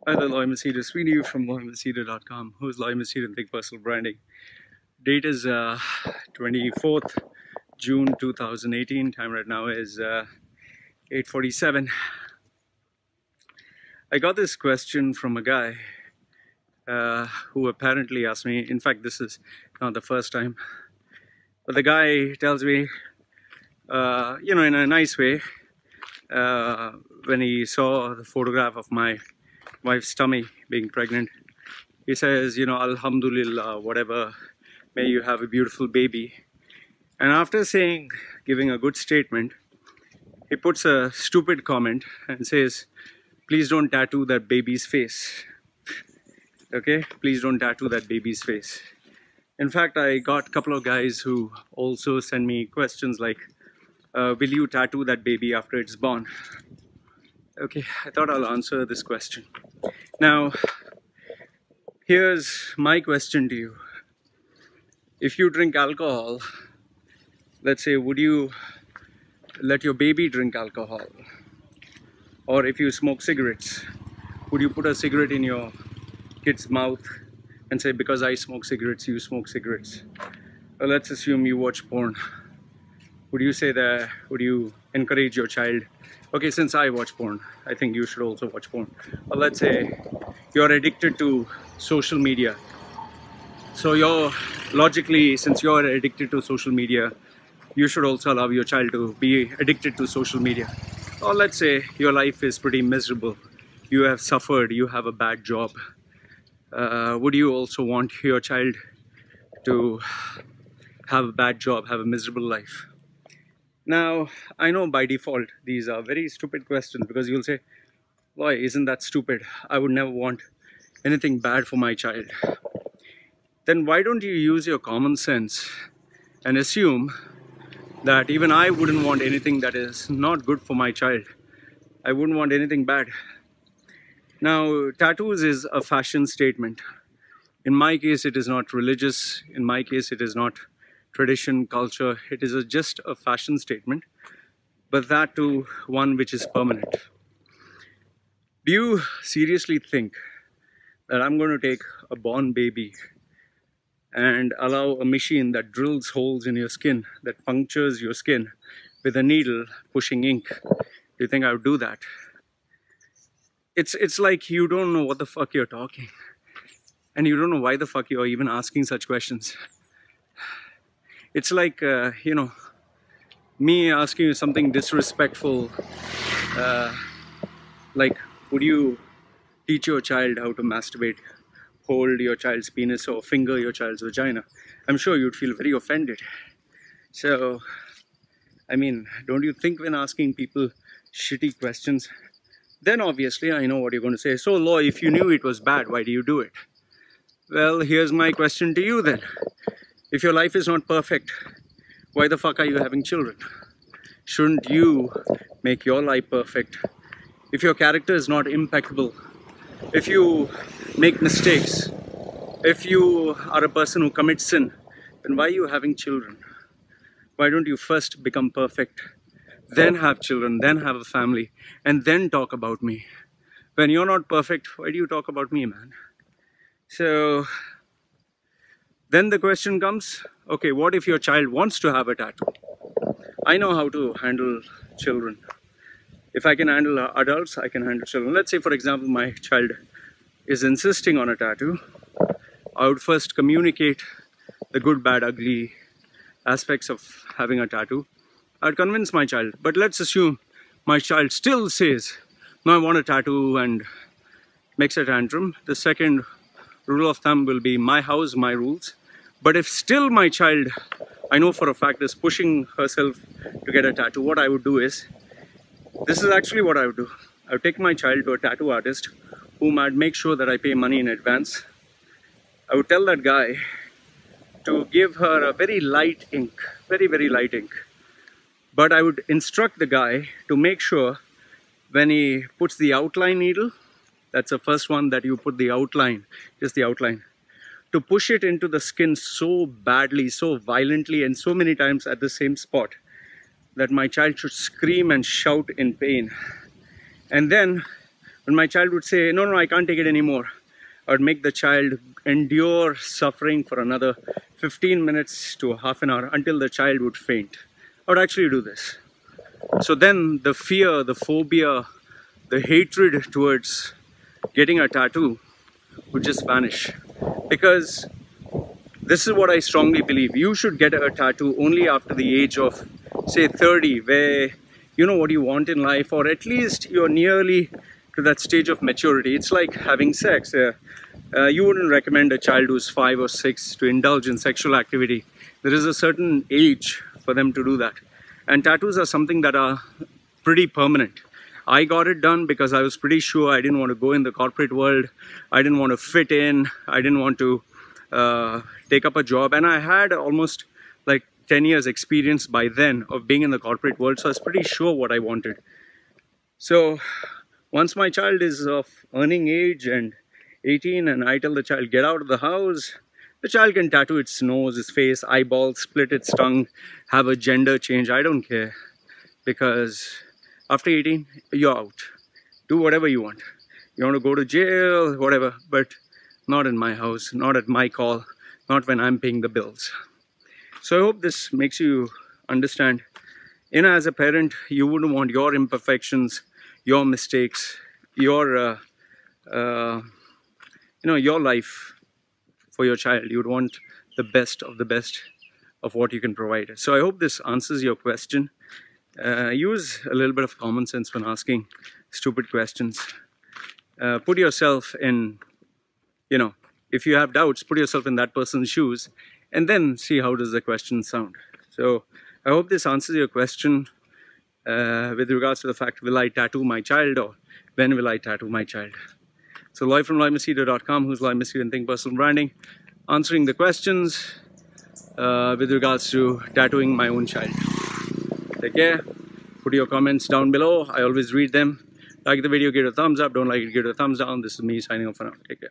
Hello, I'm Machedo. Sweeney from Machedo.com. Who's Machedo and Think Personal Branding. Date is 24th June 2018. Time right now is 8:47. I got this question from a guy who apparently asked me. In fact, this is not the first time. But the guy tells me, in a nice way, when he saw the photograph of my wife's tummy being pregnant, he says, Alhamdulillah, whatever, may you have a beautiful baby. And after giving a good statement, he puts a stupid comment and says, please don't tattoo that baby's face. Okay, please don't tattoo that baby's face. In fact, I got a couple of guys who also send me questions like, will you tattoo that baby after it's born? Okay, I thought I'll answer this question. Now, here's my question to you. If you drink alcohol, let's say, would you let your baby drink alcohol? Or if you smoke cigarettes, would you put a cigarette in your kid's mouth and say, because I smoke cigarettes, you smoke cigarettes? Or let's assume you watch porn. Would you say that, would you encourage your child? Okay, since I watch porn, I think you should also watch porn. Or let's say you're addicted to social media. So since you're addicted to social media, you should also allow your child to be addicted to social media. Or let's say your life is pretty miserable. You have suffered, you have a bad job. Would you also want your child to have a bad job, have a miserable life? Now, I know by default, these are very stupid questions because you'll say, why isn't that stupid? I would never want anything bad for my child. Then why don't you use your common sense and assume that even I wouldn't want anything that is not good for my child. I wouldn't want anything bad. Now, tattoos is a fashion statement. In my case, it is not religious. In my case, it is not tradition, culture. It is just a fashion statement, but that too one which is permanent. Do you seriously think that I'm going to take a born baby and allow a machine that drills holes in your skin, that punctures your skin with a needle pushing ink? Do you think I would do that? It's like you don't know what the fuck you're talking, and you don't know why the fuck you're even asking such questions. It's like, me asking you something disrespectful, like, would you teach your child how to masturbate, hold your child's penis or finger your child's vagina? I'm sure you'd feel very offended. So, I mean, don't you think when asking people shitty questions, then obviously I know what you're going to say. So, Law, if you knew it was bad, why do you do it? Well, here's my question to you then. If your life is not perfect, why the fuck are you having children? Shouldn't you make your life perfect? If your character is not impeccable, if you make mistakes, if you are a person who commits sin, then why are you having children? Why don't you first become perfect, then have children, then have a family, and then talk about me? When you're not perfect, why do you talk about me, man? So then the question comes, okay, what if your child wants to have a tattoo? I know how to handle children. If I can handle adults, I can handle children. Let's say, for example, my child is insisting on a tattoo. I would first communicate the good, bad, ugly aspects of having a tattoo. I'd convince my child. But let's assume my child still says, no, I want a tattoo, and makes a tantrum. The second rule of thumb will be my house, my rules. But if still my child, I know for a fact, is pushing herself to get a tattoo, what I would do is, this is actually what I would do. I would take my child to a tattoo artist whom I'd make sure that I pay money in advance. I would tell that guy to give her a very light ink, very, very light ink. But I would instruct the guy to make sure when he puts the outline needle, that's the first one that you put the outline, just the outline, to push it into the skin so badly, so violently, and so many times at the same spot that my child should scream and shout in pain. And then When my child would say, no, no, I can't take it anymore, I would make the child endure suffering for another 15 minutes to half an hour until the child would faint. I would actually do this. So then the fear, the phobia, the hatred towards getting a tattoo would just vanish. Because this is what I strongly believe. You should get a tattoo only after the age of, say, 30, where you know what you want in life, or at least you're nearly to that stage of maturity. It's like having sex. You wouldn't recommend a child who's 5 or 6 to indulge in sexual activity. There is a certain age for them to do that. And tattoos are something that are pretty permanent. I got it done because I was pretty sure I didn't want to go in the corporate world. I didn't want to fit in. I didn't want to take up a job. And I had almost like 10 years experience by then of being in the corporate world. So I was pretty sure what I wanted. So once my child is of earning age and 18 and I tell the child, get out of the house, the child can tattoo its nose, its face, eyeballs, split its tongue, have a gender change. I don't care, because after 18, you're out. Do whatever you want. You want to go to jail, whatever, but not in my house, not at my call, not when I'm paying the bills. So I hope this makes you understand, as a parent, you wouldn't want your imperfections, your mistakes, your your life for your child. You would want the best of what you can provide. So I hope this answers your question. Use a little bit of common sense when asking stupid questions. Put yourself in, if you have doubts, put yourself in that person's shoes and then see how does the question sound. So I hope this answers your question with regards to the fact, will I tattoo my child, or when will I tattoo my child? So Loy from Machedo.com, who's Loy Machedo and Think Personal Branding, answering the questions with regards to tattooing my own child. Take care. Put your comments down below. I always read them. Like the video, give it a thumbs up. Don't like it, give it a thumbs down. This is me signing off for now. Take care.